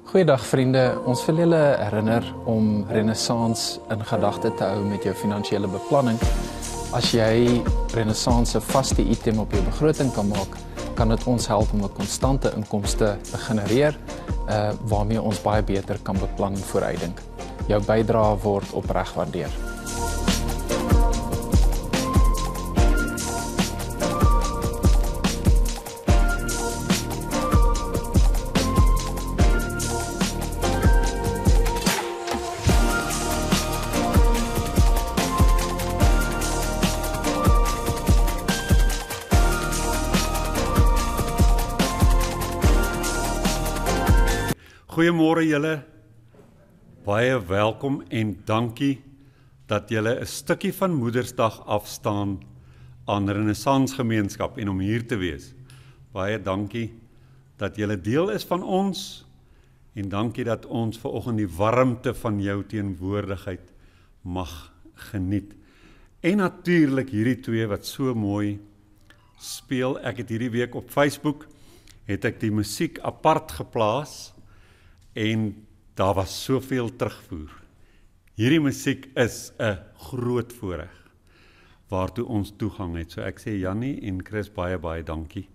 Goeiedag vriende, ons wil julle herinner om Renaissance in gedagte te hou met jou finansiële beplanning. As jy Renaissance 'n vaste item op jou begroting kan maak, kan dit ons help om 'n konstante inkomste te genereer, waarmee ons baie beter kan beplan en vooruitdink. Jou bydrae word opreg gewaardeer. Goeiemôre julle, baie welkom en dankie dat julle 'n stukkie van Moedersdag afstaan aan Renaissance Gemeenskap en om hier te wees. Baie dankie dat julle deel is van ons en dankie dat ons vanoggend die warmte van jou teenwoordigheid mag geniet. En natuurlik hierdie twee wat so mooi speel. Ek het hierdie week op Facebook het ek die musiek apart geplaas. En daar was soveel terugvoer. Hierdie musiek is 'n groot voorreg waartoe ons toegang het. So ek sê Jannie en Chris baie dankie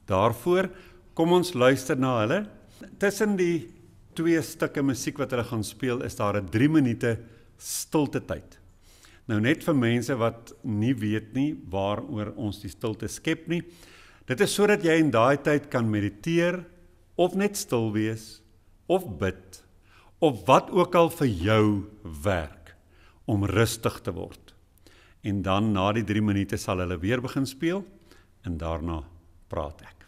daarvoor. Kom ons luister na hulle. Tussen die twee stukke musiek wat hulle gaan speel is daar 'n 3 minute stilte tyd. Nou net vir mense wat nie weet nie waaroor ons die stilte skep nie. Dit is sodat jy in daai tyd kan mediteer of net stil wees of bid, of wat ook al vir jou werk, om rustig te word. En dan na die 3 minute sal hulle weer begin speel, en daarna praat ek.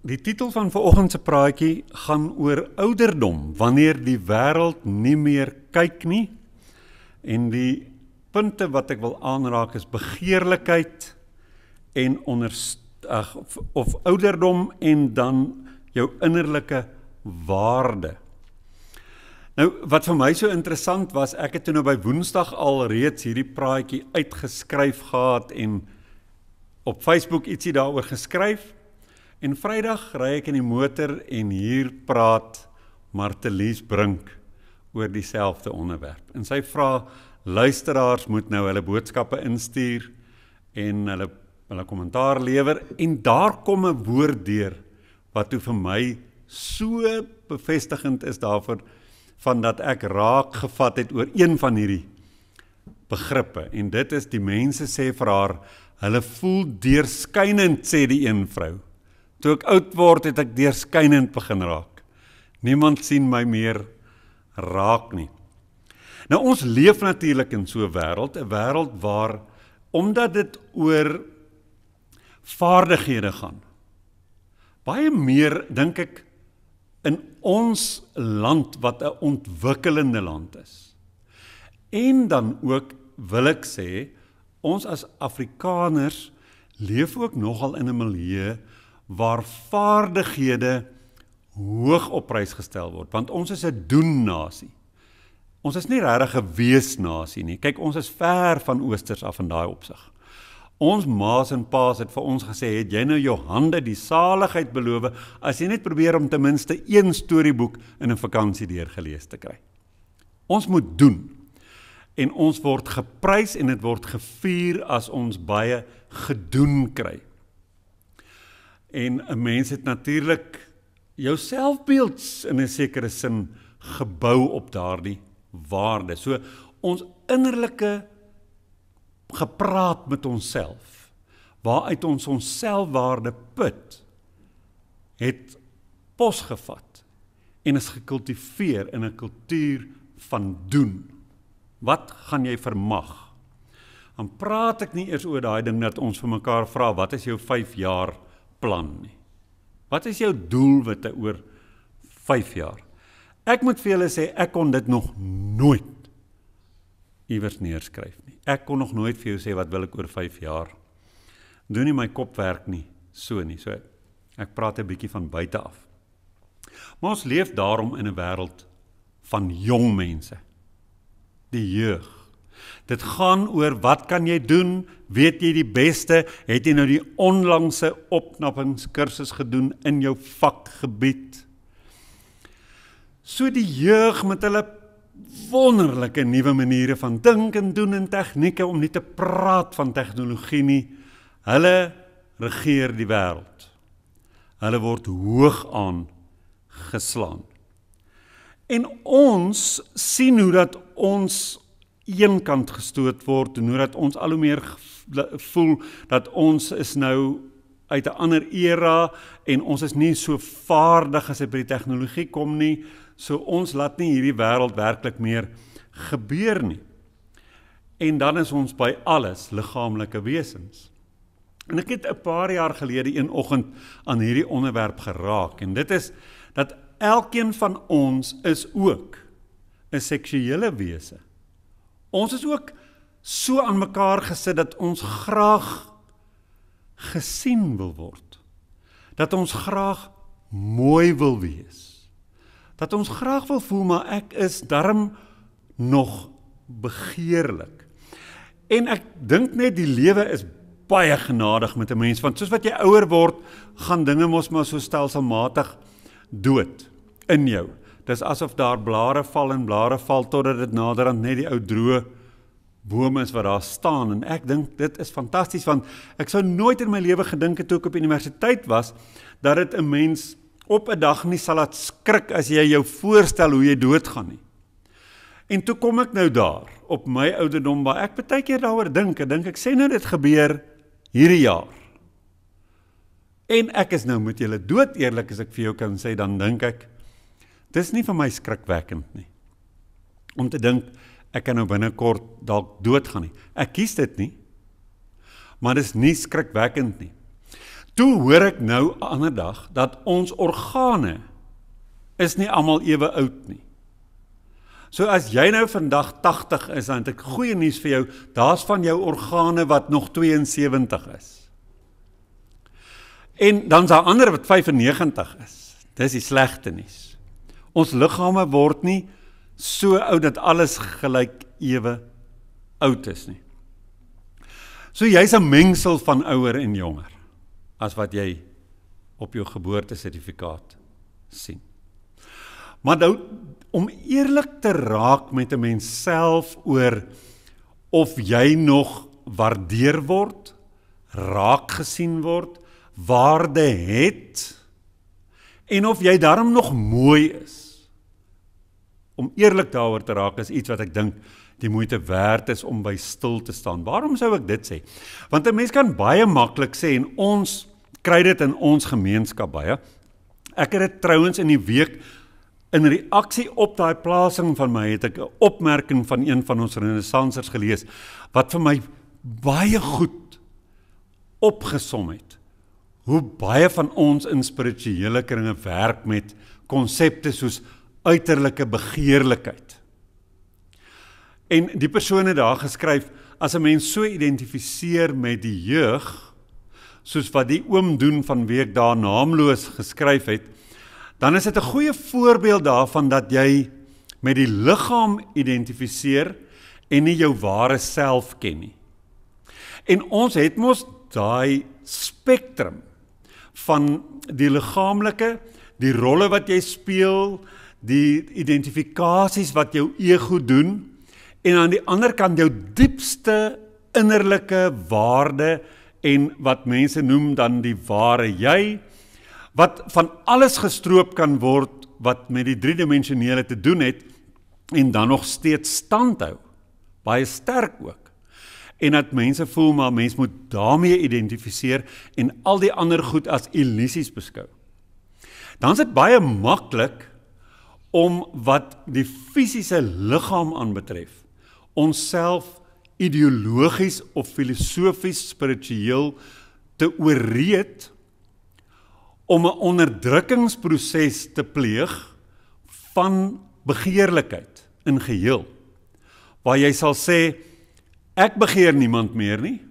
Die titel van vanoggend se praatjie gaan oor ouderdom, wanneer die wêreld nie meer kyk nie. En die punte wat ek wil aanraak is begeerlikheid en of ouderdom en dan jou innerlike waarde. Nou, wat vir my so interessant was, ek het toe nou by Woensdag al reeds hierdie praatjie uitgeskryf gehad en op Facebook ietsie daaroor geskryf. En Vrydag ry ek in die motor en hier praat Martelies Brink oor dieselfde onderwerp. En sy vra, luisteraars moet nou hulle boodskappe instuur en hulle kommentaar lewer. En daar kom 'n woord deur wat toe vir my so bevestigend is daarvoor, van dat ek raak gevat het oor een van hierdie begrippe. En dit is, die mense sê vir haar, hulle voel deurskynend, sê die een vrou. Toe ek oud word, het ek deurskynend begin raak. Niemand sien my meer raak nie. Nou, ons leef natuurlik in so 'n wêreld waar, omdat dit oor vaardighede gaan, baie meer, dink ek, in ons land wat 'n ontwikkelende land is. En dan ook, wil ek sê, ons as Afrikaners leef ook nogal in 'n milieu waar vaardighede hoog op prys gestel word, want ons is 'n doen-nasie. Ons is nie regtig 'n wees-nasie nie. Kyk, ons is ver van oosters af in daai opsig. Ons ma's en pa's het vir ons gesê, het jy nou jou hande die saligheid beloof, as jy net probeer om ten minste een storieboek in 'n vakansie deurgelees te kry. Ons moet doen. En ons word geprys en dit word gevier as ons baie gedoen kry. En 'n mens het natuurlik jou selfbeeld in 'n sekere sin gebou op daardie waarde. So ons innerlike gepraat met onsself, waaruit ons selfwaarde put, het pos gevat en is gekultiveer in 'n kultuur van doen. Wat gaan jy vermag? Dan praat ek nie eers oor daai ding dat ons vir mekaar vra, wat is jou 5 jaar plan nie? Wat is jou doelwitte oor 5 jaar? Ek moet vir julle sê, ek kon dit nog nooit iewers neerskryf nie. Ek kon nog nooit vir jou sê, wat wil ek oor 5 jaar? Doen nie, my kop werk nie, so nie. So, ek praat 'n bietjie van buite af. Maar ons leef daarom in 'n wêreld van jong mense. Die jeug. Dit gaan oor, wat kan jy doen? Weet jy die beste? Het jy nou die onlangse opknappingskursus gedoen in jou vakgebied? So die jeug met hulle wonderlike nuwe maniere van dink en doen en tegnieke, om nie te praat van tegnologie nie. Hulle regeer die wêreld. Hulle word hoog aan geslaan. En ons sien hoe dat ons eenkant gestoot word, en hoe dat ons al hoe meer voel dat ons is nou uit 'n ander era, en ons is nie so vaardig as dit by die tegnologie kom nie, so ons laat nie hierdie wêreld werklik meer gebeur nie. En dan is ons by alles liggaamlike wesens. En ek het 'n paar jaar gelede een oggend aan hierdie onderwerp geraak, en dit is dat elkeen van ons is ook 'n seksuele wese. Ons is ook so aan mekaar gesit dat ons graag gesien wil word. Dat ons graag mooi wil wees. Dat ons graag wil voel, maar ek is darm nog begeerlik. En ek dink net die lewe is baie genadig met 'n mens, want soos wat jy ouer word, gaan dinge mos maar so stelselmatig dood in jou. Dis asof daar blare val en blare val, totdat dit naderhand net die ou droë bome is wat daar staan. En ek dink dit is fantasties, want ek sou nooit in my lewe gedink het toe ek op universiteit was, dat dit 'n mens op 'n dag nie sal laat skrik as jy jou voorstel hoe jy doodgaan nie. En toe kom ek nou daar, op my ouderdom, waar ek baie keer daaroor dink, ek sê nou dit gebeur hierdie jaar. En ek is nou met julle dood eerlik, as ek vir jou kan sê, dan dink ek, dis nie vir my skrikwekkend nie. Om te dink, ek kan nou binnekort dalk doodgaan nie. Ek kies dit nie, maar dis nie skrikwekkend nie. toe hoor ek nou ander dag, dat ons organe is nie almal ewe oud nie. So as jy nou vandag 80 is, dan het ek goeie nuus vir jou, daar's van jou organe wat nog 72 is. En dan is daar ander wat 95 is. Dis die slegte nuus. Ons liggame word nie so oud dat alles gelyk ewe oud is nie. So jy's 'n mengsel van ouer en jonger, as wat jy op jou geboortesertifikaat sien. Maar nou, om eerlik te raak met 'n mens self oor of jy nog waardeer word, raak gesien word, waarde het, en of jy daarom nog mooi is. Om eerlik daaroor te raak is iets wat ek dink die moeite werd is om by stil te staan. Waarom sou ek dit sê? Want 'n mens kan baie maklik sê, en ons kry dit in ons gemeenskap baie. Ek het dit trouwens in die week, in reaksie op daai plasing van my, het ek 'n opmerking van een van ons renaissansers gelees, wat vir my baie goed opgesom het. Hoe baie van ons in spirituele kringe werk met konsepte soos uiterlike begeerlikheid. En die persoon het daar geskryf, as 'n mens so identifiseer met die jeug, soos wat die oom doen van wie ek daar naamloos geskryf het, dan is dit 'n goeie voorbeeld daarvan dat jy met die liggaam identifiseer en nie jou ware self ken nie. En ons het mos daai spektrum van die liggaamlike, die rolle wat jy speel, die identifikasies wat jou ego doen, en aan die ander kant jou diepste innerlike waarde en wat mense noem dan die ware jy, wat van alles gestroop kan word wat met die driedimensionele te doen het en dan nog steeds standhou, baie sterk ook. En dat mense voel maar mens moet daarmee identifiseer en al die ander goed as illusies beskou. Dan is dit baie maklik om wat die fisiese liggaam aanbetref, onsself ideologies of filosofies spiritueel te oorreed om 'n onderdrukkingsproses te pleeg van begeerlikheid in geheel, waar jy sal sê, ek begeer niemand meer nie.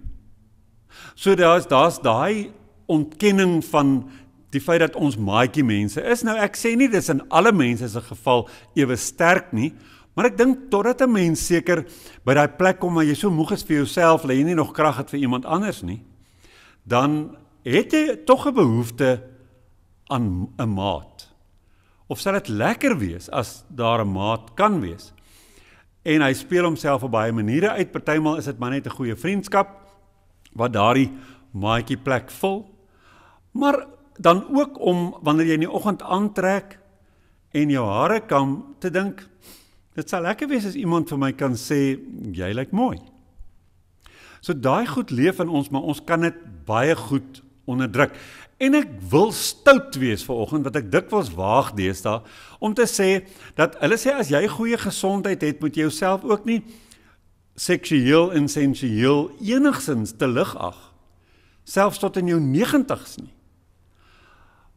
So daar's daai ontkenning van die feit dat ons maatjie mense is. Nou ek sê nie dis in alle mense se geval ewe sterk nie, maar ek dink totdat 'n mens seker by daai plek kom waar jy so moeg is vir jouself, dat jy nie nog krag het vir iemand anders nie, dan het jy tog 'n behoefte aan 'n maat. Of sal dit lekker wees as daar 'n maat kan wees? En hy speel homself op baie maniere uit. Partymal is dit maar net 'n goeie vriendskap wat daardie maatjie plek vul. Maar dan ook om wanneer jy in die oggend aantrek en jou hare kam te dink, dit sal lekker wees as iemand vir my kan sê, jy lyk mooi. So daai goed leef in ons, maar ons kan dit baie goed onderdruk. En ek wil stout wees vanoggend, wat ek dikwels waag deesdae, om te sê, dat hulle sê, as jy goeie gesondheid het, moet jy jouself ook nie seksueel en sensueel enigsins te lig ag, selfs tot in jou 90's nie.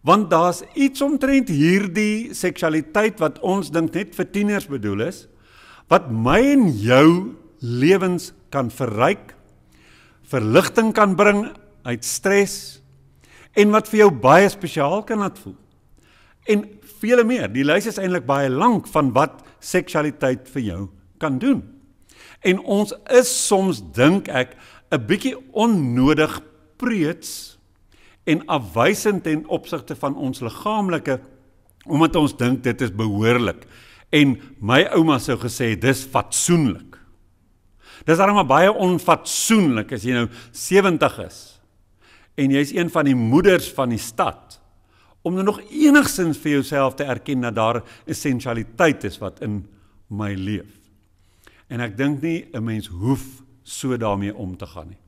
Want daar's iets omtrent hierdie seksualiteit wat ons dink net vir tieners bedoel is, wat my en jou lewens kan verryk, verligting kan bring uit stres, en wat vir jou baie spesiaal kan laat voel. En vele meer, die lys is eintlik baie lank van wat seksualiteit vir jou kan doen. En ons is soms, dink ek, 'n bietjie onnodig preuts en afwysend ten opsigte van ons liggaamlike, omdat ons dink dit is behoorlik. En my ouma sou gesê, dis fatsoenlik. Dis daarom maar baie onfatsoenlik as jy nou 70 is, en jy is een van die moeders van die stad, om nog enigstens vir jouself te erken dat daar essentialiteit is wat in my leef. En ek dink nie, 'n mens hoef so daarmee om te gaan nie.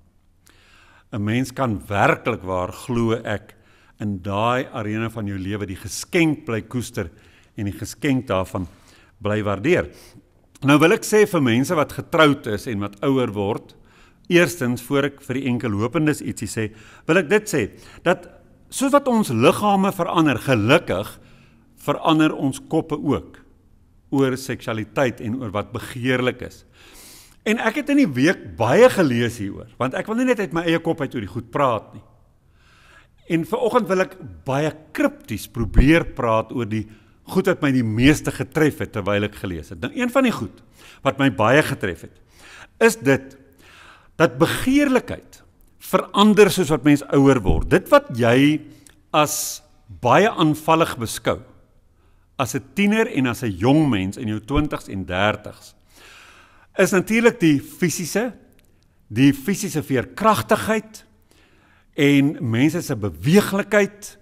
'n Mens kan werklik waar, glo ek, in daai arena van jou lewe die geskenk bly koester en die geskenk daarvan bly waardeer. Nou wil ek sê vir mense wat getroud is en wat ouer word, eerstens, voor ek vir die enkelloopendes ietsie sê, wil ek dit sê, dat soos wat ons liggame verander, gelukkig, verander ons koppe ook, oor seksualiteit en oor wat begeerlik is. En ek het in die week baie gelees hieroor, want ek wil nie net uit my eie kop uit oor die goed praat nie. En vanoggend wil ek baie kripties probeer praat oor die goed wat my die meeste getref het terwyl ek gelees het. Nou, een van die goed wat my baie getref het, is dit, dat begeerlikheid verander soos wat mens ouer word. Dit wat jy as baie aanvallig beskou, as 'n tiener en as 'n jong mens in jou 20s en 30s, is natuurlik die fisiese veerkragtigheid en mense se beweeglikheid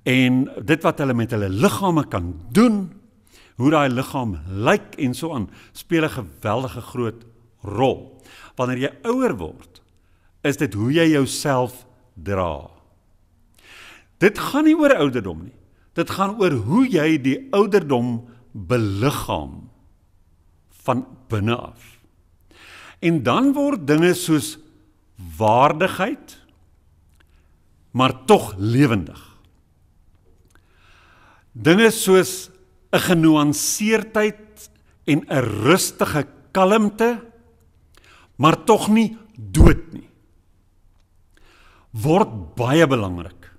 en dit wat hulle met hulle liggame kan doen, hoe daai liggaam lyk en so aan, speel 'n geweldige groot rol. Wanneer jy ouer word, is dit hoe jy jouself dra. Dit gaan nie oor ouderdom nie. Dit gaan oor hoe jy die ouderdom beliggaam van binne af. En dan word dinge soos waardigheid, maar tog lewendig. Dinge soos 'n genuanceerdheid en 'n rustige kalmte, maar tog nie dood nie, word baie belangrik.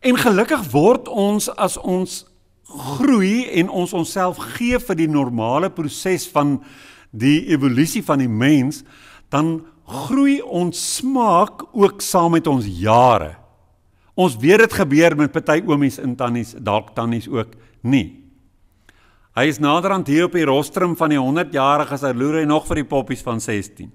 En gelukkig word ons, as ons groei en ons onsself gee vir die normale proses van die evolusie van die mens, dan groei ons smaak ook saam met ons jare. Ons weet dit gebeur met party oomies en tannies, dalk tannies ook nie. Hy is naderhand hier op die rostrum van die 100-jariges, hy loer hy nog vir die poppies van 16.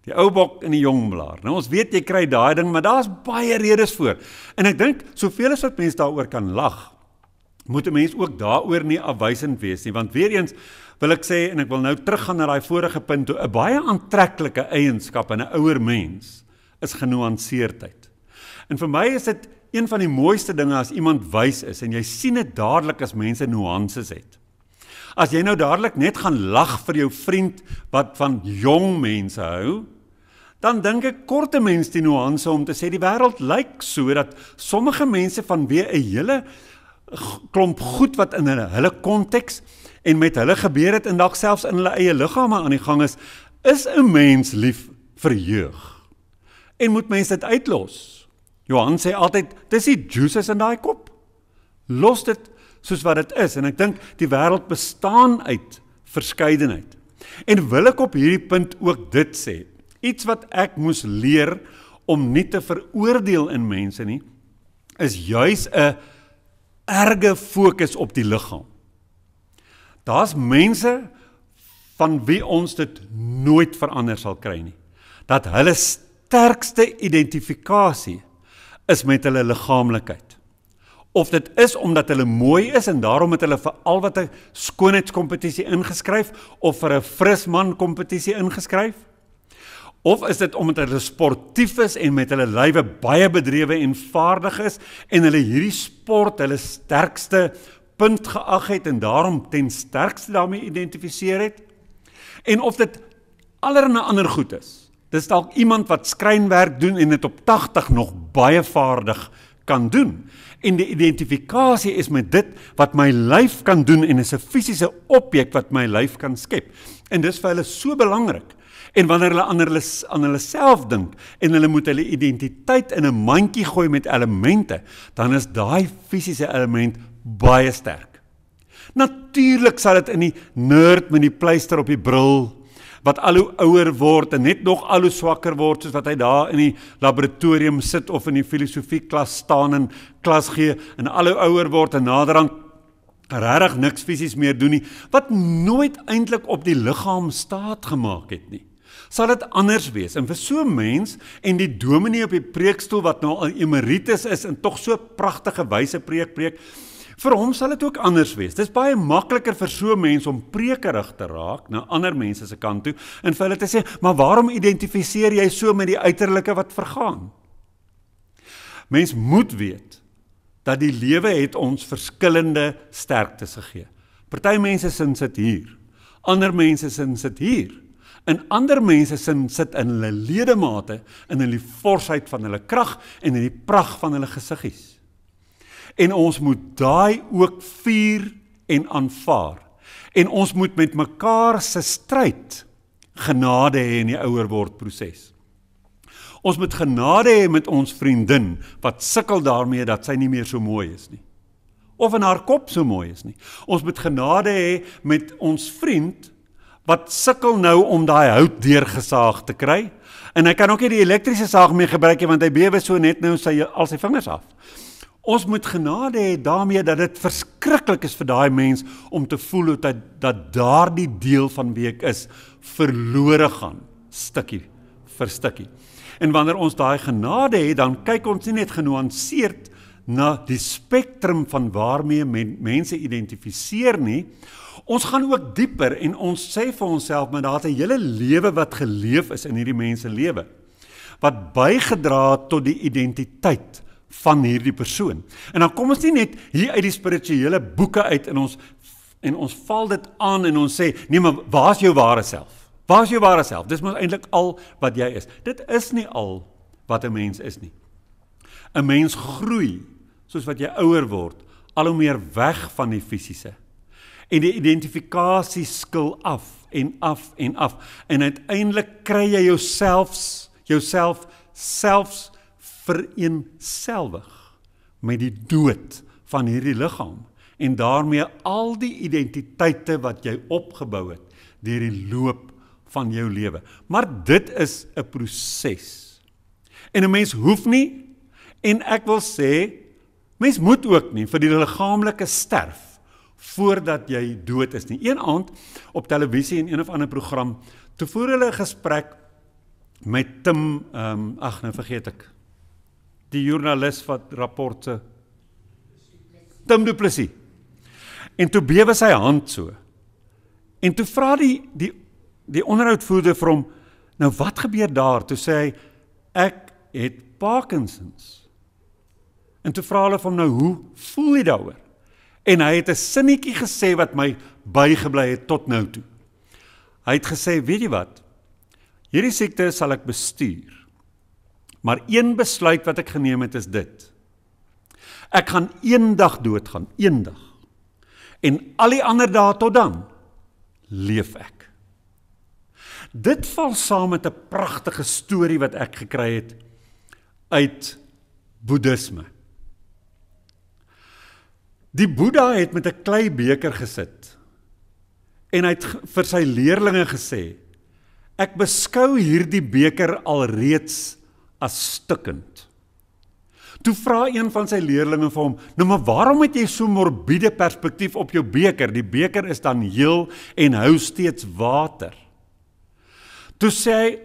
Die ou bok en die jong blaar. Nou ons weet jy kry daai ding, maar daar's baie redes voor. En ek dink, soveel as wat mense daaroor kan lag, moet 'n mens ook daaroor nie afwysend wees nie, want weer eens wil ek sê, en ek wil nou teruggaan na daai vorige punt toe, 'n baie aantreklike eienskap in 'n ouer mens is genuanceerdheid. En vir my is dit een van die mooiste dinge as iemand wys is, en jy sien dit dadelik as mense nuances het. As jy nou dadelik net gaan lag vir jou vriend wat van jong mense hou, dan dink ek kort 'n mens die nuance om te sê die wêreld lyk so dat sommige mense vanweë 'n hele klomp goed wat in hulle konteks en met hulle gebeur het en dalk selfs in hulle eie liggame aan die gang is 'n mens lief vir jeug. En moet mense dit uitlos? Johan sê altyd, dis die juices in daai kop. Los dit soos wat dit is, en ek dink die wêreld bestaan uit verskeidenheid. En wil ek op hierdie punt ook dit sê, iets wat ek moes leer om nie te veroordeel in mense nie, is juis 'n erge fokus op die liggaam. Daar's mense van wie ons dit nooit verander sal kry nie, dat hulle sterkste identifikasie is met hulle liggaamlikheid. Of dit is omdat hulle mooi is en daarom het hulle vir al wat 'n skoonheidskompetisie ingeskryf of vir 'n frisman kompetisie ingeskryf? Of is dit omdat hulle sportief is en met hulle lywe baie bedrewe en vaardig is en hulle hierdie sport hulle sterkste punt geag het en daarom ten sterkste daarmee identifiseer het? En of dit allerlei ander goed is. Dis dalk iemand wat skrynwerk doen en dit op 80 nog baie vaardig kan doen. En die identifikasie is met dit wat my lyf kan doen en is 'n fisiese objek wat my lyf kan skep. En dis vir hulle so belangrik. En wanneer hulle aan hulle self dink en hulle moet hulle identiteit in 'n mandjie gooi met elemente, dan is daai fisiese element baie sterk. Natuurlik sal dit in die nerd met die pleister op die bril, wat al hoe ouer word en net nog al hoe swakker word, soos wat hy daar in die laboratorium sit of in die filosofieklas staan en klas gee, en al hoe ouer word en naderhand regtig niks fisies meer doen nie, wat nooit eintlik op die liggaam staat gemaak het nie. Sal dit anders wees, en vir so 'n mens, en die dominee op die preekstoel wat nou al emeritus is, en tog so pragtige wyse preek, vir hom sal dit ook anders wees. Dit is baie makliker vir so 'n mens om prekerig te raak, na ander mense se kant toe, en vir hulle te sê, maar waarom identifiseer jy so met die uiterlike wat vergaan? Mens moet weet, dat die lewe het ons verskillende sterktes gegee. Party mense sin sit hier, ander mense sin sit hier. In ander mense sin sit in hulle ledemate, in hulle forsheid van hulle krag en in die pragt van hulle gesiggies. En ons moet daai ook vier en aanvaar. En ons moet met mekaar se stryd genade hê in die ouer word proses. Ons moet genade hê met ons vriendin, wat sukkel daarmee dat sy nie meer so mooi is nie. Of in haar kop so mooi is nie. Ons moet genade hê met ons vriend, wat sukkel nou om daai hout deurgesaag te kry, en hy kan ook nie die elektriese saag mee gebruik nie, want hy bewe so net nou al sy vingers af. Ons moet genade hê daarmee dat dit verskriklik is vir daai mens om te voel dat daardie deel van wie ek is verlore gaan, stukkie vir stukkie. En wanneer ons daai genade het, dan kyk ons nie net genuanceerd na die spektrum van waarmee mense identifiseer nie. Ons gaan ook dieper en ons sê vir onsself, maar daar is 'n hele lewe wat geleef is in hierdie mense lewe, wat bygedra het tot die identiteit van hierdie persoon. En dan kom ons nie net hier uit die spirituele boeke uit en ons val dit aan en ons sê, nee, maar waar is jou ware self? Waar is jou ware self? Dis mos eintlik al wat jy is. Dit is nie al wat 'n mens is nie. 'n Mens groei, soos wat jy ouer word, al hoe meer weg van die fisiese. En die identifikasie skil af en af en af. En uiteindelik kry jy jouself selfs vereenselwig met die dood van hierdie liggaam. En daarmee al die identiteite wat jy opgebou het deur die loop van jou lewe. Maar dit is 'n proses. En 'n mens hoef nie, en ek wil sê, mens moet ook nie vir die liggaamlike sterf voordat jy dood is nie. Een aand op televisie in een of ander program, toe voer hulle 'n gesprek met Tim, nou vergeet ek, die joernalis wat rapporte, Tim Du Plessis. En toe bewe sy hand so. En toe vra die onderhoudvoerder vir hom, nou wat gebeur daar? Toe sê hy, ek het Parkinsons. En toe vra hulle vir hom, nou hoe voel jy daaroor? En hy het 'n sinnetjie gesê wat my bygebly het tot nou toe. Hy het gesê, weet jy wat, hierdie siekte sal ek bestuur, maar een besluit wat ek geneem het is dit. Ek gaan eendag doodgaan, eendag. En al die ander dae tot dan, leef ek. Dit val saam met 'n pragtige storie wat ek gekry het uit Boeddhisme. Die Boeddha het met 'n klei beker gesit en hy het vir sy leerlinge gesê, ek beskou hierdie beker alreeds as stikkend. Toe vra een van sy leerlinge vir hom, nou maar waarom het jy so morbiede perspektief op jou beker? Die beker is dan heel en hou steeds water. Toe sê hy,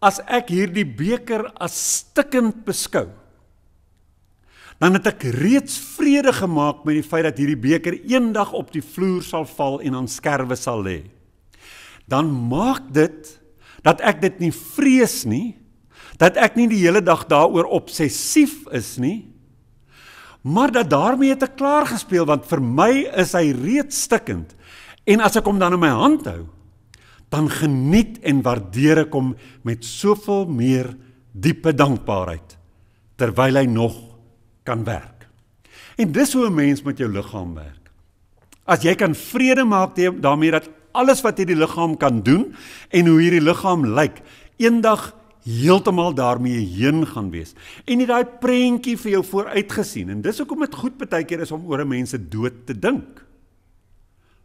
as ek hierdie beker as stikkend beskou, dan het ek reeds vrede gemaak met die feit dat hierdie beker eendag op die vloer sal val en aan skerwe sal lê. Dan maak dit, dat ek dit nie vrees nie, dat ek nie die hele dag daaroor obsessief is nie, maar dat daarmee het ek klaar gespeel, want vir my is hy reeds stikkend, en as ek hom dan in my hand hou, dan geniet en waardeer ek hom met soveel meer diepe dankbaarheid, terwyl hy nog kan werk. En dis hoe 'n mens met jou liggaam werk. As jy kan vrede maak daarmee dat alles wat hierdie liggaam kan doen, en hoe hierdie liggaam lyk, eendag heeltemal daarmee heen gaan wees. En jy daai prentjie vir jou vooruitgesien, en dis hoekom dit goed partykeer is om oor 'n mens se dood te dink.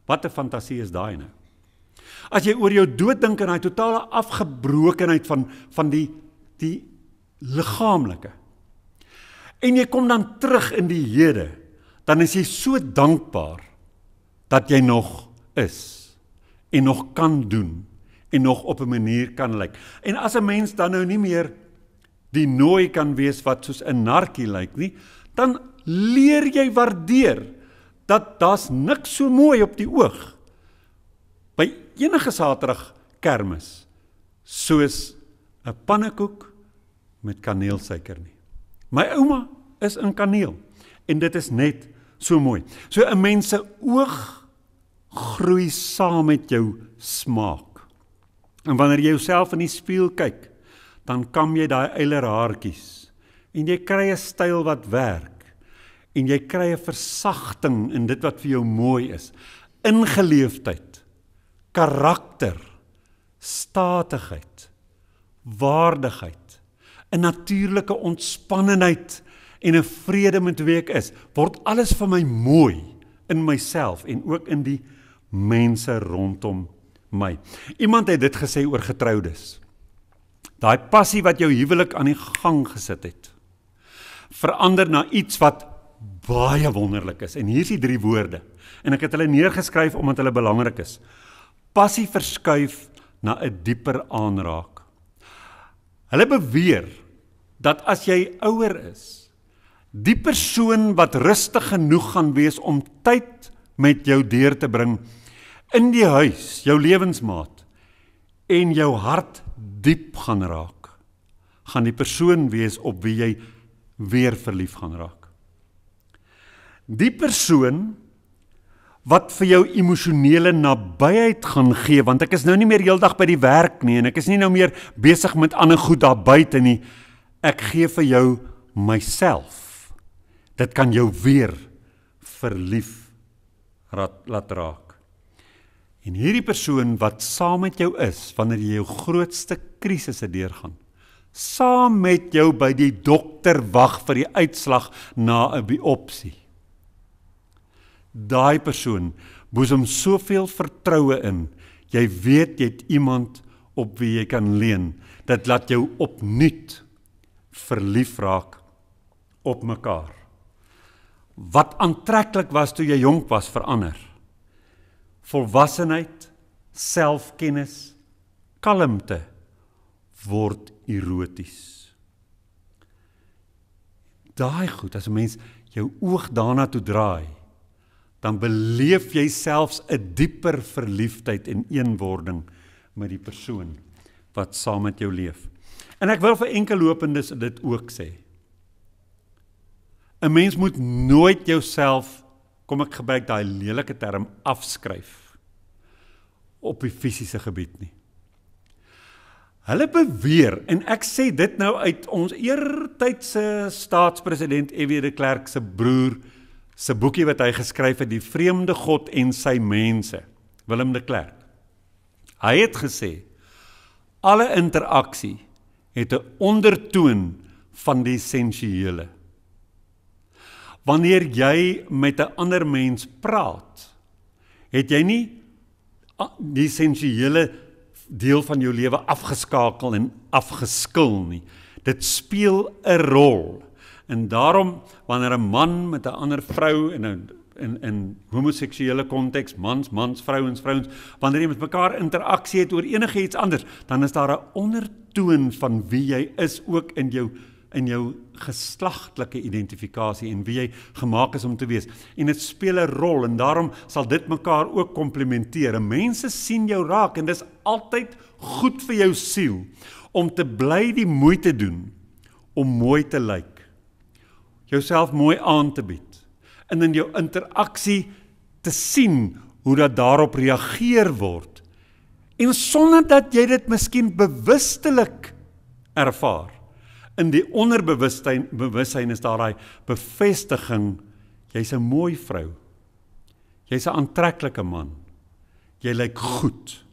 Wat 'n fantasie is daai nou? As jy oor jou dood dink en daai totale afgebrokenheid van die liggaamlike, en jy kom dan terug in die hede, dan is jy so dankbaar dat jy nog is, en nog kan doen, en nog op 'n manier kan lyk. En as 'n mens dan nou nie meer die nooi kan wees wat soos 'n narkie lyk nie, dan leer jy waardeer dat daar's niks so mooi op die oog by enige Saterdag kermis soos 'n pannekoek met kaneelsuiker nie. My ouma is in kaneel en dit is net so mooi. So 'n mens se oog groei saam met jou smaak. En wanneer jy jouself in die spieël kyk, dan kam jy daai eilerhaartjies, en jy kry 'n styl wat werk, en jy kry 'n versagting in dit wat vir jou mooi is, ingeleefdheid, karakter, statigheid, waardigheid, 'n natuurlike ontspannenheid en 'n vrede met wie ek is, word alles vir my mooi in myself en ook in die mense rondom my. Iemand het dit gesê oor getroudes. Daai passie wat jou huwelik aan die gang gesit het, verander na iets wat baie wonderlik is. En hier is die 3 woorde. En ek het hulle neergeskryf omdat hulle belangrik is. Passie verskuif na 'n dieper aanraak. Hulle beweer dat as jy ouer is, die persoon wat rustig genoeg gaan wees om tyd met jou deur te bring in die huis, jou lewensmaat, en jou hart diep gaan raak, gaan die persoon wees op wie jy weer verlief gaan raak. Die persoon wat vir jou emosionele nabyheid gaan gee, want ek is nou nie meer heeldag by die werk nie, en ek is nie nou meer besig met ander goed daar buite nie, ek gee vir jou myself. Dit kan jou weer verlief laat raak. En hierdie persoon wat saam met jou is, wanneer jy jou grootste krisisse deurgaan, saam met jou by die dokter wag vir die uitslag na 'n biopsie. Daai persoon boesem soveel vertroue in, jy weet jy het iemand op wie jy kan leun, dit laat jou opnuut verlief raak op mekaar. Wat aantreklik was toe jy jonk was, verander. Volwassenheid, selfkennis, kalmte word eroties. Daai goed, as 'n mens jou oog daarna toe draai, dan beleef jy selfs 'n dieper verliefdheid en eenwording met die persoon wat saam met jou leef. En ek wil vir enkellopendes dit ook sê. 'n Mens moet nooit jouself, kom ek gebruik daai lelike term, afskryf op die fisiese gebied nie. Hulle beweer, en ek sê dit nou uit ons eertydse staatspresident F.W. de Klerk se broer se boekie wat hy geskryf het, Die Vreemde God en sy Mense, Willem de Klerk. Hy het gesê, alle interaksie het 'n ondertoon van die essensiële. Wanneer jy met 'n ander mens praat, het jy nie die essensiële deel van jou lewe afgeskakel en afgeskil nie. Dit speel 'n rol. En daarom, wanneer 'n man met 'n ander vrou in homoseksuele konteks, mans, vrouens, wanneer jy met mekaar interaksie het oor enige iets anders, dan is daar 'n ondertoon van wie jy is ook in jou geslagtelike identifikasie en wie jy gemaak is om te wees. En dit speel 'n rol en daarom sal dit mekaar ook komplementeer. Mense sien jou raak en dis altyd goed vir jou siel om te bly die moeite doen om mooi te lyk. Jouself mooi aan te bied. En in jou interaksie te sien hoe dat daarop reageer word. En sonder dat jy dit miskien bewustelik ervaar. In die onderbewussyn is daar daai bevestiging, jy's 'n mooi vrou, jy's 'n aantreklike man, jy lyk goed.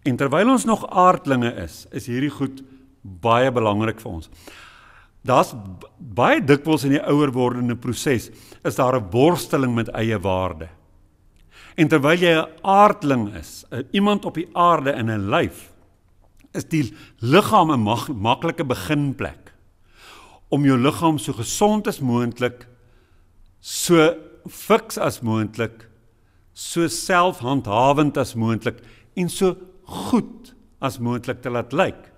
En terwyl ons nog aardlinge is hierdie goed baie belangrik vir ons. Daar's baie dikwels in die ouer wordende proses, is daar 'n worsteling met eie waarde. En terwyl jy 'n aardling is, iemand op die aarde in 'n lyf, is die liggaam 'n maklike beginplek. Om jou liggaam so gesond as moontlik, so fiks as moontlik, so selfhandhawend as moontlik en so goed as moontlik te laat lyk,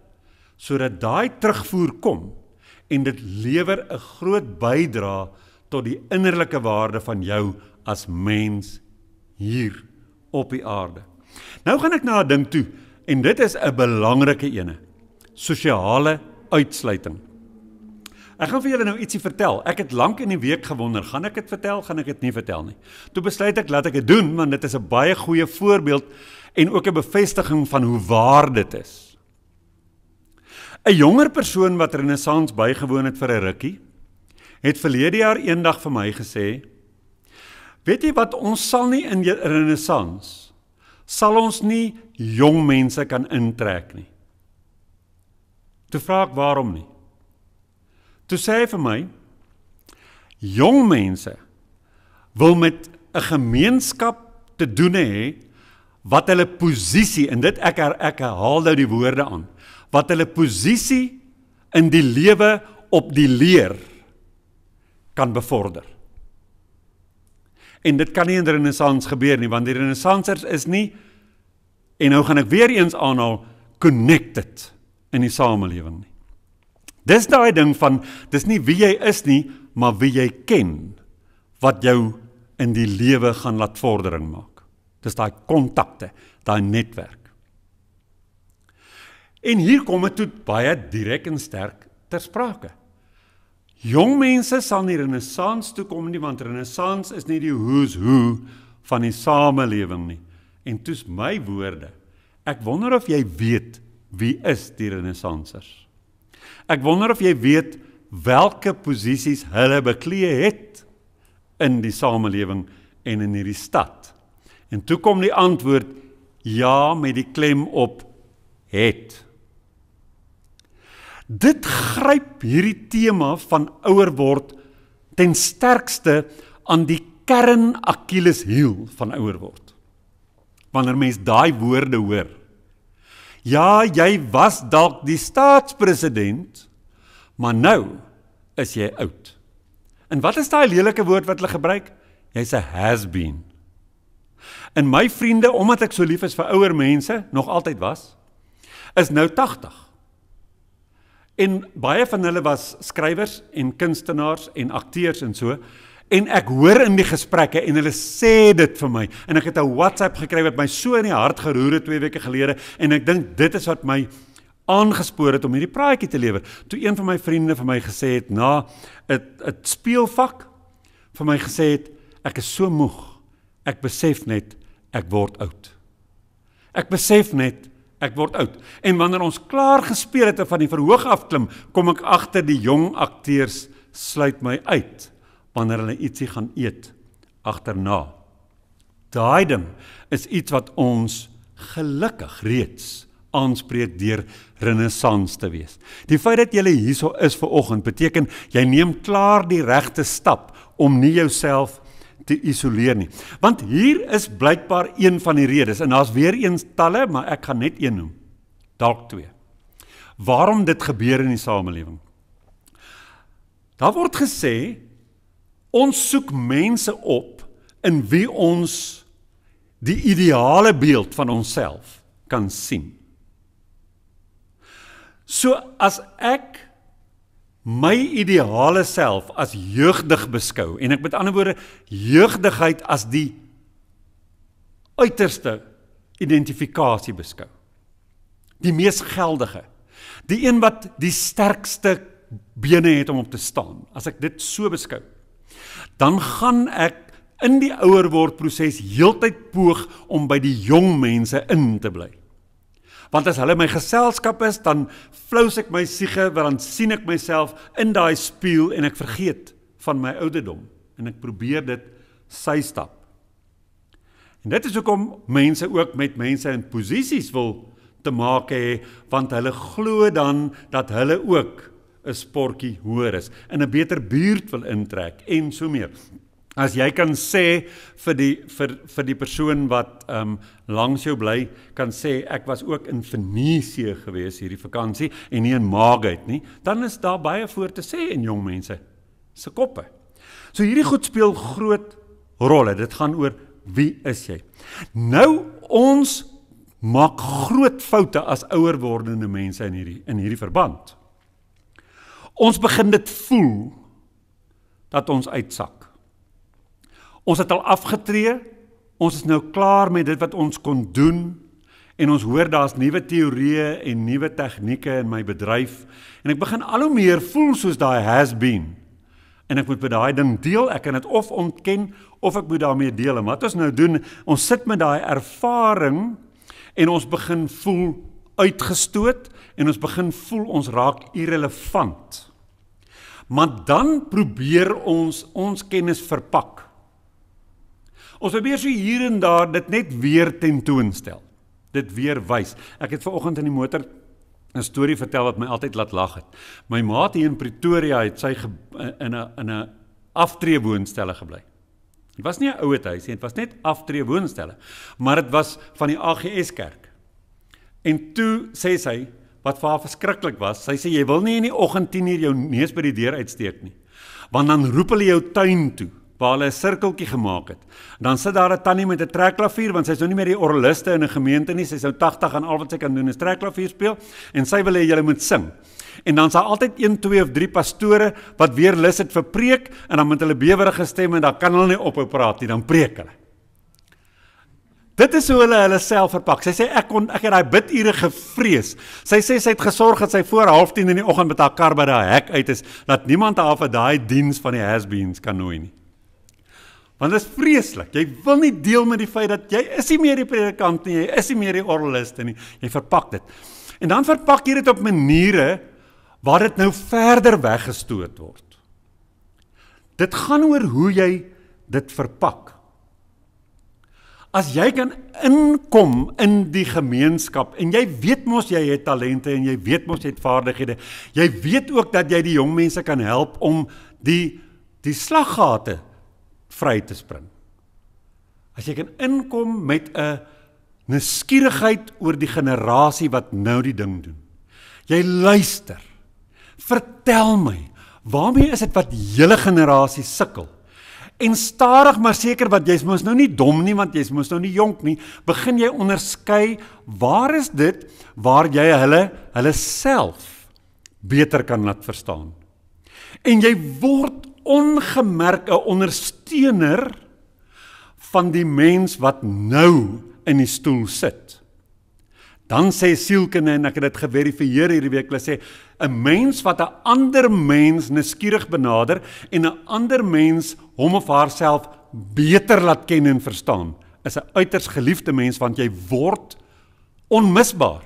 sodat daai terugvoer kom en dit lewer 'n groot bydra tot die innerlike waarde van jou as mens hier op die aarde. Nou gaan ek na 'n ding toe, en dit is 'n belangrike ene, sosiale uitsluiting. ek gaan vir julle nou ietsie vertel. Ek het lank in die week gewonder, gaan ek dit vertel, gaan ek dit nie vertel nie. Toe besluit ek, laat ek dit doen, want dit is 'n baie goeie voorbeeld en ook 'n bevestiging van hoe waar dit is. 'n Jonger persoon wat Renaissance bygewoon het vir 'n rukkie, het verlede jaar eendag vir my gesê, weet jy wat, ons sal nie in Renaissance, sal ons nie jong mense kan intrek nie. Toe vra ek waarom nie. Toe sê hy vir my, jong mense wil met 'n gemeenskap te doen hê, wat hulle posisie, en dit ek haal nou die woorde aan, wat hulle posisie in die lewe op die leer kan bevorder. En dit kan nie in die Renaissance gebeur nie, want die Renaissancers is nie, en nou gaan ek weer eens aanhaal, connected in die samelewing nie. Dis daai ding van, dis nie wie jy is nie, maar wie jy ken, wat jou in die lewe gaan laat vordering maak. Dis daai kontakte, daai netwerk. En hier kom dit toe baie direk en sterk ter sprake. Jong mense sal nie Renaissance toe kom nie, want Renaissance is nie die who's who van die samelewing nie. En toes my woorde, ek wonder of jy weet, wie is die Renaissancers? Ek wonder of jy weet, welke posisies hulle beklee het in die samelewing en in hierdie stad. En toe kom die antwoord, ja, met die klem op het. Dit gryp hierdie tema van ouer word ten sterkste aan die kern Achilleshiel van ouer word. Wanneer mens daai woorde hoor. Ja, jy was dalk die staatspresident, maar nou is jy oud. En wat is daai lelike woord wat hulle gebruik? Jy's 'n has-been. En my vriende, omdat ek so lief is vir ouer mense, nog altyd was, is nou 80. En baie van hulle was skrywers en kunstenaars en akteurs en so, en ek hoor in die gesprekke en hulle sê dit vir my, en ek het 'n WhatsApp gekry wat my so in die hart geroer het 2 weke gelede, en ek dink dit is wat my aangespoor het om hierdie praatjie te lewer. Toe een van my vriende vir my gesê het, na 'n speelvak, vir my gesê het, ek is so moeg, ek besef net, ek word oud. Ek besef net, ek word oud. En wanneer ons klaar gespeel het en van die verhoog afklim, kom ek agter die jong akteurs sluit my uit, wanneer hulle ietsie gaan eet, agterna. Daai ding is iets wat ons gelukkig reeds aanspreek deur Renaissance te wees. Die feit dat jy hierso is vanoggend, beteken, jy neem klaar die regte stap, om nie jouself te isoleer nie. Want hier is blykbaar een van die redes, en daar's weer eens talle, maar ek gaan net een noem, dalk 2. Waarom dit gebeur in die samelewing? Daar word gesê, ons soek mense op, in wie ons die ideale beeld van onsself kan sien. So as ek my ideale self as jeugdig beskou, en ek met ander woorde, jeugdigheid as die uiterste identifikasie beskou, die mees geldige, die een wat die sterkste bene het om op te staan, as ek dit so beskou, dan gaan ek in die ouer word proses heeltyd poog om by die jong mense in te bly. Want as hulle my geselskap is, dan flous ek my siege, want dan sien ek myself in daai spieël en ek vergeet van my ouderdom. En ek probeer dit systap. En dit is hoekom mense ook met mense in posisies wil te maak hê, want hulle glo dan dat hulle ook 'n sportjie hoër is, in 'n beter buurt wil intrek, en so meer. As jy kan sê vir die persoon wat langs jou bly, kan sê, ek was ook in Venesië gewees hierdie vakansie, en nie in Margate nie, dan is daar baie voor te sê in jong mense se koppe. So hierdie goed speel groot rolle, dit gaan oor wie is jy. Nou, ons maak groot foute as ouer wordende mense in hierdie verband. Ons begin dit voel, dat ons uitsak. Ons het al afgetree, ons is nou klaar met dit wat ons kon doen, En ons hoor daar's nuwe teorieë en nuwe tegnieke in my bedryf en ek begin al hoe meer voel soos daai has been. En ek moet met daai ding deel, ek kan dit of ontken of ek moet daarmee deel. En wat ons nou doen, ons sit met daai ervaring en ons begin voel uitgestoot en ons begin voel ons raak irrelevant. Maar dan probeer ons kennis verpak. Ons probeer so hier en daar dit net weer tentoonstel. Dit weer wys. Ek het vanoggend in die motor 'n storie vertel wat my altyd laat lag het. My maat hier in Pretoria het sy in 'n aftreewoonstelle gebly. Dit was nie 'n ouer huis nie, dit was net aftreewoonstelle, maar dit was van die AGS kerk. En toe sê sy, wat vir haar verskriklik was, sy sê jy wil nie in die oggend 10:00 jou neus by die deur uitsteek nie, want dan roep hulle jou tuin toe, waar hulle 'n sirkeltjie gemaak het. Dan sit daar 'n tannie met 'n trekklavier, want sy is nou nie meer die orgeliste in 'n gemeente nie, sy is nou 80 en al wat sy kan doen is trekklavier speel, en sy wil hê julle moet sing. En dan is daar altyd 1, 2 of 3 pastore wat weer lus het vir preek, en dan met hulle bewerige stemme, dan kan hulle nie ophou praat nie, dan preek hulle. Dit is hoe hulle self verpak. Sy sê, ek het daai bidure gevrees. Sy sê, sy het gesorg dat sy voor 10:30 in die oggend met haar kar by daai hek uit is, dat niemand haar vir daai diens van die has-beens kan nooi nie. Want dit is vreeslik. Jy wil nie deel met die feit dat jy is nie meer die predikant nie, jy is nie meer die orgeliste nie. Jy verpak dit. En dan verpak jy dit op maniere waar dit nou verder weggestoot word. Dit gaan oor hoe jy dit verpak. As jy kan inkom in die gemeenskap, en jy weet mos jy het talente, en jy weet mos jy het vaardighede, jy weet ook dat jy die jong mense kan help om die slaggate vry te spring. As jy kan inkom met 'n nuuskierigheid oor die generasie wat nou die ding doen. Jy luister, vertel my, waarmee is dit wat julle generasie sukkel? En stadig maar seker, wat jy's mos nou nie dom nie, want jy's mos nou nie jonk nie, begin jy onderskei, waar is dit waar jy hulle self beter kan laat verstaan. En jy word ongemerk 'n ondersteuner van die mens wat nou in die stoel sit. Dan sê sielkunde, en ek het dit geverifieer hierdie week, hulle sê, 'n mens wat 'n ander mens nuuskierig benader, en 'n ander mens hom of haarself beter laat ken en verstaan, is 'n uiters geliefde mens, want jy word onmisbaar.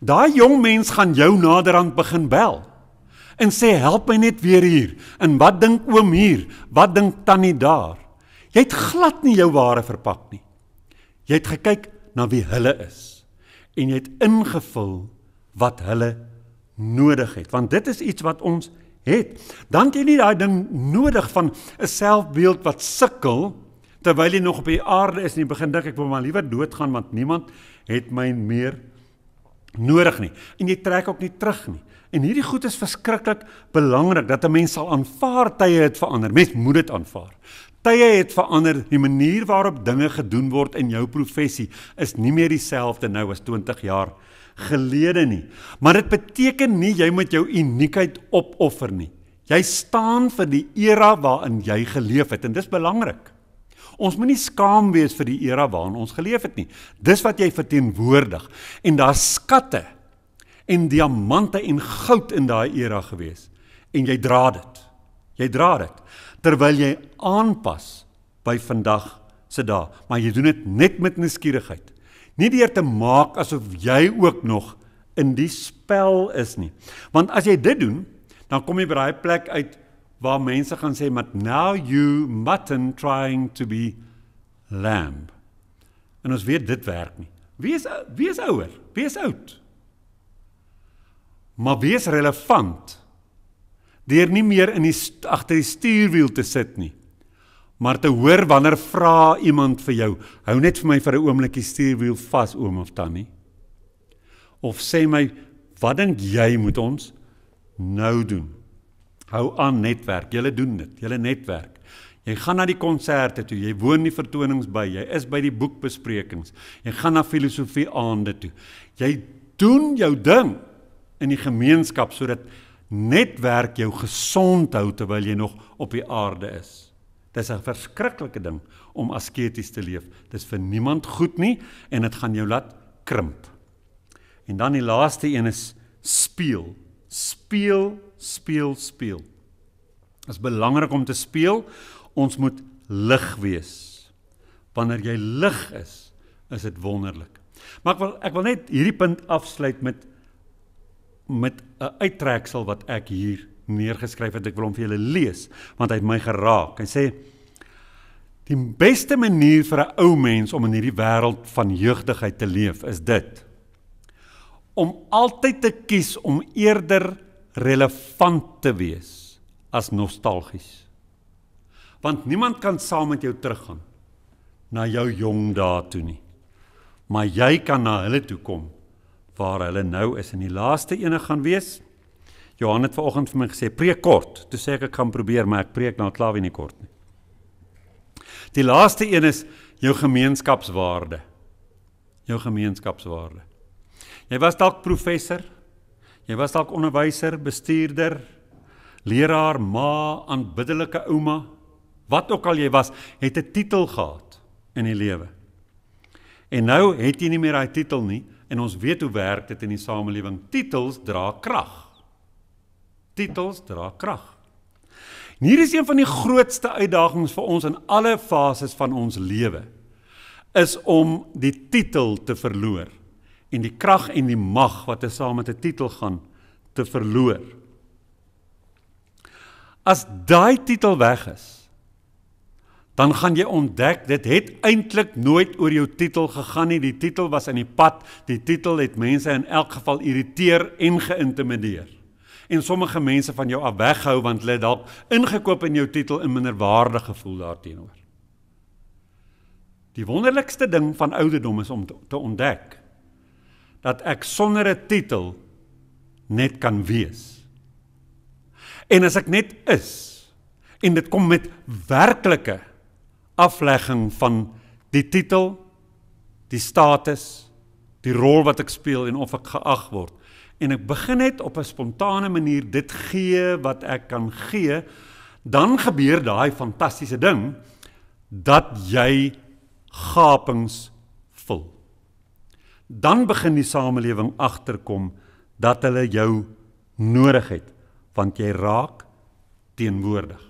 Daai jong mens gaan jou naderhand begin bel, en sê, help my net weer hier, en wat dink oom hier, wat dink tannie daar? Jy het glad nie jou ware verpak nie. Jy het gekyk na wie hulle is, en jy het ingevul wat hulle nodig het, want dit is iets wat ons het. Dan het jy nie daai ding nodig van 'n selfbeeld wat sukkel, terwyl jy nog op die aarde is, en jy begin dink, ek wil maar liewer doodgaan, want niemand het my meer nodig nie, en jy trek ook nie terug nie. En hierdie goed is verskriklik belangrik, dat 'n mens sal aanvaar, tye het verander, mens moet dit aanvaar. Tye het verander, die manier waarop dinge gedoen word in jou professie is nie meer dieselfde nou as 20 jaar gelede nie. Maar dit beteken nie, jy moet jou uniekheid opoffer nie. Jy staan vir die era waarin jy geleef het, en dis belangrik. Ons moet nie skaam wees vir die era waarin ons geleef het nie. Dis wat jy verteenwoordig. En daar's skatte en diamante en goud in daai era gewees. En jy dra dit. Jy dra dit. Terwyl jy aanpas by vandag se dae. Maar jy doen dit net met nuuskierigheid. Nie deur te maak asof jy ook nog in die spel is nie. Want as jy dit doen, dan kom jy by daai plek uit waar mense gaan sê, but now you mutton trying to be lamb. En ons weet dit werk nie. Wie is ouer? Wie is oud? Maar wie is relevant? Deur nie meer agter die stuurwiel te sit nie, maar te hoor wanneer vra iemand vir jou, hou net vir my vir 'n oomblik die stuurwiel vas, oom of tannie. Of sê my, wat dink jy moet ons nou doen? Hou aan netwerk, julle doen dit, julle netwerk. Jy gaan na die konserte toe, jy woon die vertonings by, jy is by die boekbesprekings, jy gaan na filosofie aande toe. Jy doen jou ding in die gemeenskap, sodat netwerk jou gesond hou, terwyl jy nog op die aarde is. Dit is 'n verskriklike ding om asketies te leef. Dit is vir niemand goed nie, en dit gaan jou laat krimp. En dan die laaste een is speel. Speel, speel, speel. Dit is belangrik om te speel, ons moet lig wees. Wanneer jy lig is dit wonderlik. Maar ek wil net hierdie punt afsluit met 'n uittreksel wat ek hier neergeskryf het. Ek wil hom vir julle lees, want hy het my geraak. Hy sê, die beste manier vir 'n ou mens om in hierdie wêreld van jeugdigheid te leef, is dit. Om altyd te kies om eerder relevant te wees as nostalgies. Want niemand kan saam met jou teruggaan na jou jong dae toe nie. Maar jy kan na hulle toe kom waar hulle nou is. En die laaste ene gaan wees, Johan het vanoggend vir my gesê, preek kort. Toe sê ek gaan probeer, maar ek preek nou klaar weer nie kort nie. Die laaste een is jou gemeenskapswaarde. Jou gemeenskapswaarde. Jy was dalk professor, jy was dalk onderwyser, bestuurder, leraar, ma, aanbiddelike ouma, wat ook al jy was, het 'n titel gehad in die lewe. En nou het jy nie meer daai titel nie, en ons weet hoe werk dit in die samelewing. Titels dra krag. Titels dra krag. En hier is een van die grootste uitdagings vir ons in alle fases van ons lewe, is om die titel te verloor, en die krag en die mag wat saam met 'n titel gaan, te verloor. As daai titel weg is, dan gaan jy ontdek, dit het eintlik nooit oor jou titel gegaan nie, die titel was in die pad, die titel het mense in elk geval irriteer en geïntimideer. En sommige mense van jou af weghou, want hulle het dalk ingekoop in jou titel en minderwaardig gevoel daarteenoor. Die wonderlikste ding van ouderdom is om te ontdek, dat ek sonder 'n titel net kan wees. En as ek net is, en dit kom met werklike aflegging van die titel, die status, die rol wat ek speel en of ek geag word. En ek begin net op 'n spontane manier dit gee wat ek kan gee, dan gebeur daai fantastiese ding, dat jy gapings vul. Dan begin die samelewing agterkom, dat hulle jou nodig het, want jy raak teenwoordig.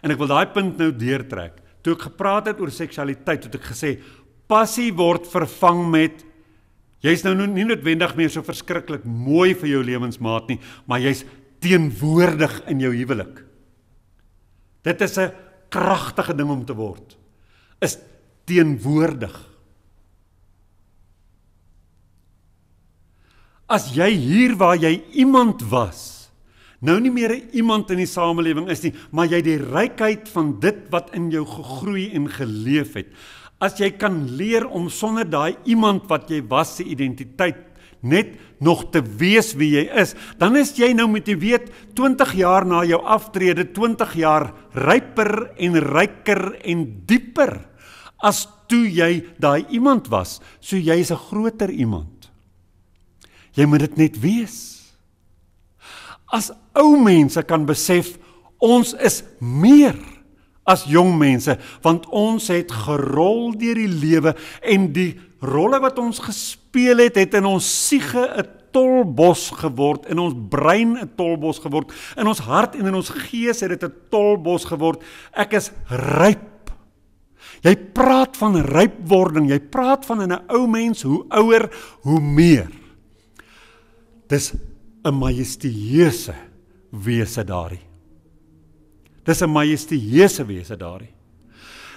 En ek wil daai punt nou deurtrek. Toe ek gepraat het oor seksualiteit, het ek gesê, passie word vervang met, jy's nou nie noodwendig meer so verskriklik mooi vir jou lewensmaat nie, maar jy's teenwoordig in jou huwelik. Dit is 'n kragtige ding om te word. Is teenwoordig. As jy hier waar jy iemand was, nou nie meer 'n iemand in die samelewing is nie, maar jy die rykheid van dit wat in jou gegroei en geleef het. As jy kan leer om sonder daai iemand wat jy was, se identiteit net nog te wees wie jy is, dan is jy nou, moet jy weet, 20 jaar na jou aftrede, 20 jaar ryper en ryker en dieper, as toe jy daai iemand was, so jy is 'n groter iemand. Jy moet dit net wees. As ou mense kan besef, ons is meer as jong mense, want ons het gerol deur die lewe, en die rolle wat ons gespeel het, het in ons siege 'n tolbos geword, in ons brein 'n tolbos geword, in ons hart en in ons gees het dit 'n tolbos geword. Ek is ryp. Jy praat van rypwording, jy praat van in 'n ou mens, hoe ouer, hoe meer. Dis 'n majestueuse wese daarin. Dis 'n majestueuse wese daarin.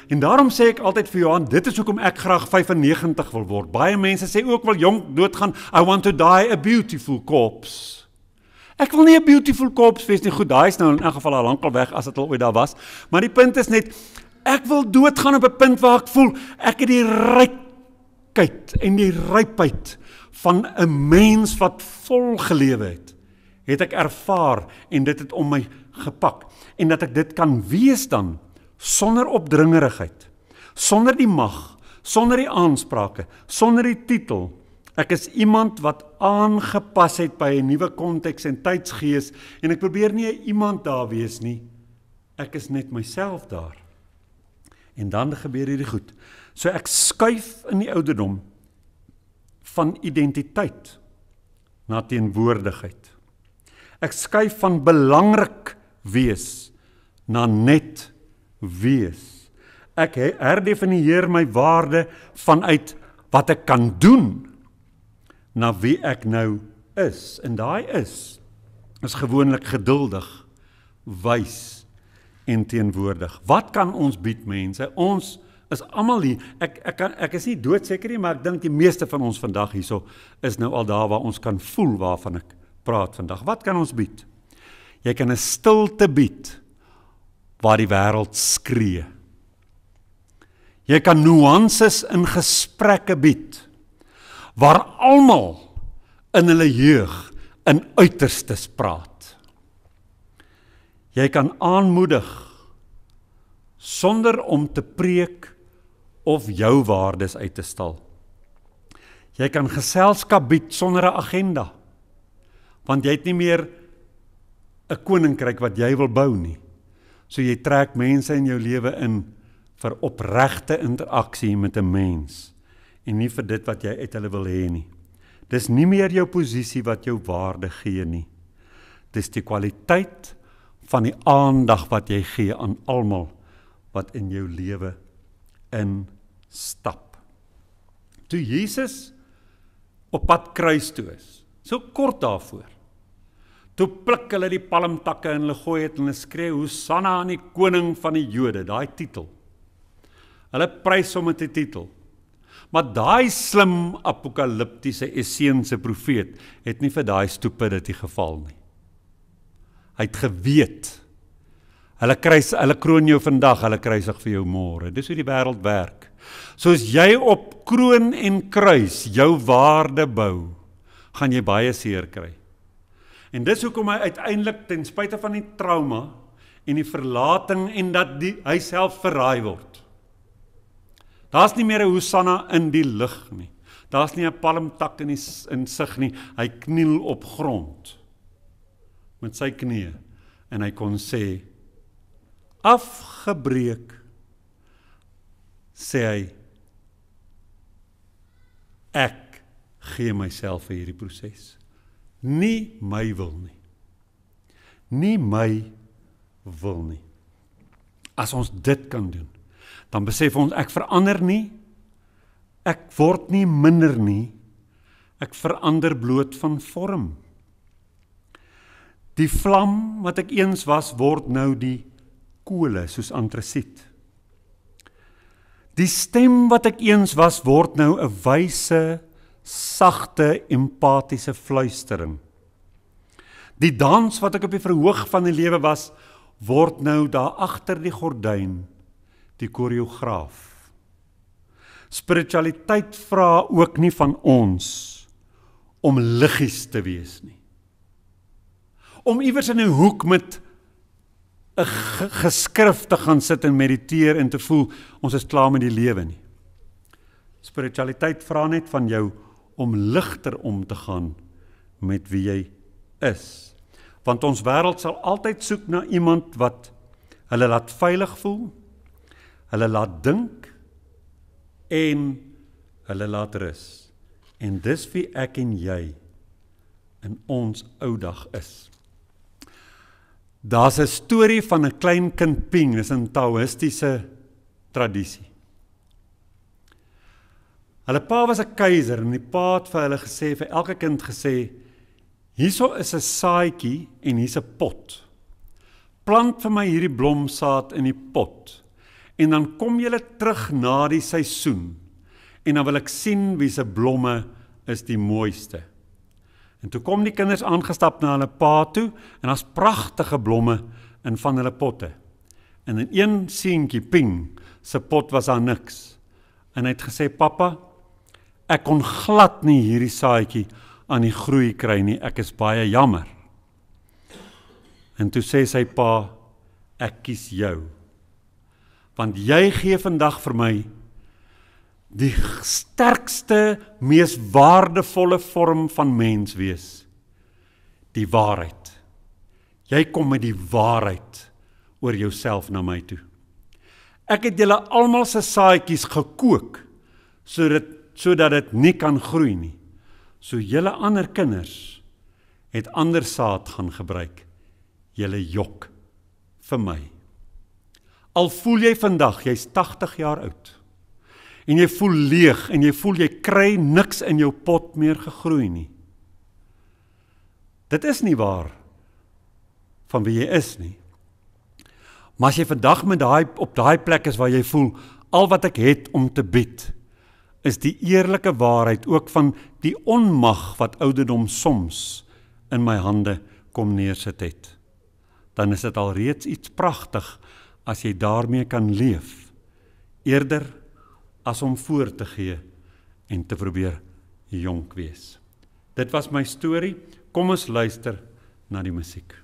En daarom sê ek altyd vir Johan, dit is hoekom ek graag 95 wil word. Baie mense sê ook wil jonk doodgaan, I want to die a beautiful corpse. Ek wil nie 'n beautiful corpse wees nie. Goed, daai is nou in elk geval al lankal weg as dit al ooit daar was. Maar die punt is net, ek wil doodgaan op 'n punt waar ek voel, ek het die rykheid en die rypheid van 'n mens wat vol gelewe het ek ervaar en dit het om my gepak. En dat ek dit kan wees dan, sonder opdringerigheid, sonder die mag, sonder die aansprake, sonder die titel. Ek is iemand wat aangepas het by 'n nuwe konteks en tydsgees, en ek probeer nie 'n iemand daar wees nie, ek is net myself daar. En dan gebeur hierdie goed. So ek skuif in die ouderdom, van identiteit na teenwoordigheid. Ek skuif van belangrik wees na net wees. Ek herdefinieer my waarde vanuit wat ek kan doen na wie ek nou is. En daai is gewoonlik geduldig, wys en teenwoordig. Wat kan ons bied, mense? Ons is almal hier. Ek is nie doodseker nie, maar ek dink die meeste van ons vandag hierso is nou al daar waar ons kan voel waarvan ek praat vandag. Wat kan ons bied? Jy kan 'n stilte bied waar die wêreld skree. Jy kan nuances in gesprekke bied waar almal in hulle jeug in uiterstes praat. Jy kan aanmoedig sonder om te preek of jou waardes uit te stal. Jy kan geselskap bied sonder 'n agenda, want jy het nie meer 'n koninkryk wat jy wil bou nie. So jy trek mense in jou lewe in vir opregte interaksie met 'n mens en nie vir dit wat jy uit hulle wil hê nie. Dis nie meer jou posisie wat jou waarde gee nie. Dis die kwaliteit van die aandag wat jy gee aan almal wat in jou lewe instap. Toe Jesus op pad kruis toe is, so kort daarvoor, toe pluk hulle die palmtakke en hulle gooi het en hulle skree, Hosanna aan die koning van die Jode, daai titel. Hulle prys hom met die titel. Maar daai slim apokaliptiese Esseense profeet het nie vir daai stupidity geval nie. Hy het geweet, hulle kroon jou vandag, hulle kruisig vir jou môre. Dis hoe die wêreld werk. Soos jy op kroon en kruis jou waarde bou, gaan jy baie seer kry. En dis hoekom hy uiteindelik, ten spyte van die trauma en die verlating en dat hy self verraai word. Daar's nie meer 'n Hosanna in die lug nie. Daar's nie 'n palmtak in sig nie. Hy kniel op grond met sy knieë en hy kon sê, afgebreek, sê hy, ek gee myself vir hierdie proses. Nie my wil nie. Nie my wil nie. As ons dit kan doen, dan besef ons, ek verander nie, ek word nie minder nie, ek verander bloot van vorm. Die vlam wat ek eens was, word nou die kole, soos antrasiet. Die stem wat ek eens was, word nou 'n wyse, sagte, empatiese fluistering. Die dans wat ek op die verhoog van die lewe was, word nou daar agter die gordyn, die koreograaf. Spiritualiteit vra ook nie van ons om liggies te wees nie. Om iewers in 'n hoek met 'n geskrif te gaan sit en mediteer en te voel, ons is klaar met die lewe nie. Spiritualiteit vra net van jou om ligter om te gaan met wie jy is. Want ons wêreld sal altyd soek na iemand wat hulle laat veilig voel, hulle laat dink en hulle laat rus. En dis wie ek en jy in ons ou dag is. Daar's 'n storie van 'n klein kind Ping, dis 'n Taoïstiese tradisie. Hulle pa was 'n keiser en die pa het vir hulle gesê, vir elke kind gesê, hierso is 'n saadjie en hier's 'n pot. Plant vir my hierdie blomsaad in die pot. En dan kom julle terug na die seisoen en dan wil ek sien wie se blomme is die mooiste. En toe kom die kinders aangestap na hulle pa toe en daar's pragtige blomme in van hulle potte. En in een seentjie Ping se pot was daar niks. En hy het gesê, pappa, ek kon glad nie hierdie saadjie aan die groei kry nie, ek is baie jammer. En toe sê sy pa, ek kies jou. Want jy gee vandag vir my die sterkste, mees waardevolle vorm van mens wees. Die waarheid. Jy kom met die waarheid oor jouself na my toe. Ek het julle almal se saadjies gekook, sodat dit nie kan groei nie. So julle ander kinders het ander saad gaan gebruik. Julle jok vir my. Al voel jy vandag, jy's 80 jaar oud, en jy voel leeg, en jy voel jy kry niks in jou pot meer gegroei nie. Dit is nie waar van wie jy is nie. Maar as jy vandag op daai plek is waar jy voel, al wat ek het om te bied, is die eerlike waarheid ook van die onmag wat ouderdom soms in my hande kom neersit het. Dan is dit al reeds iets pragtig as jy daarmee kan leef, eerder as om voor te gee en te probeer jonk wees. Dit was my storie, kom ons luister na die musiek.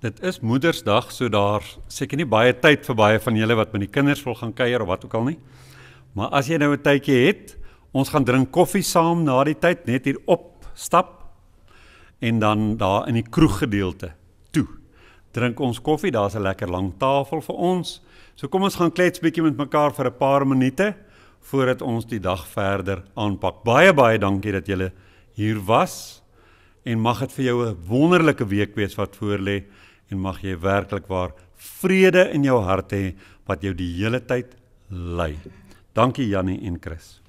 Dit is Moedersdag, so daar seker nie baie tyd vir baie van julle wat met die kinders wil gaan kuier of wat ook al nie. Maar as jy nou 'n tydjie het, ons gaan drink koffie saam na die tyd, net hier opstap en dan daar in die kroeggedeelte toe. Drink ons koffie, daar's 'n lekker lang tafel vir ons, So kom ons gaan klets bietjie met mekaar vir 'n paar minute voordat ons die dag verder aanpak. Baie dankie dat julle hier was en mag dit vir jou 'n wonderlike week wees wat voorlê en mag jy werklik waar vrede in jou hart hê wat jou die hele tyd lei. Dankie Jannie en Chris.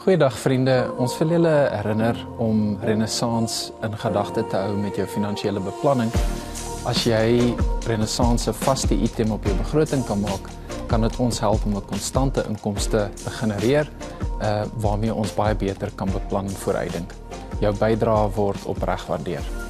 Goeiedag vriende, ons wil julle herinner om Renaissance in gedagte te hou met jou finansiële beplanning. As jy Renaissance 'n vaste item op jou begroting kan maak, kan dit ons help om 'n konstante inkomste te genereer, waarmee ons baie beter kan beplan en vooruitdink. Jou bydrae word opreg waardeer.